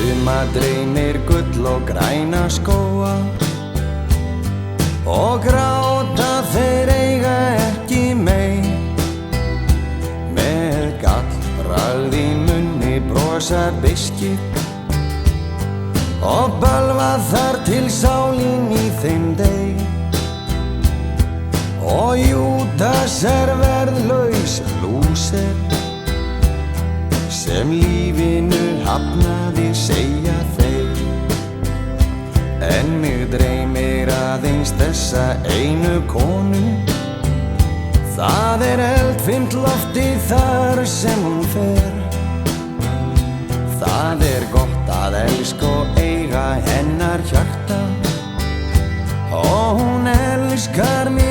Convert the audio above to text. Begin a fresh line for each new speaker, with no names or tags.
Suma dreymir gull og græna skóa og gráta þeir eiga ekki meir. Með gallbragð í munni brosar biskir og bölva þar til sálin í þeim deyr. Og Júdas verðlaus lúser sem lífinu hafnaði, segja þeir. En mig dreymir aðeins þessa einu konu. Það eldfimt loftið þar sem hún fer. Það gott að elska og eiga hennar hjarta og hún elskar mig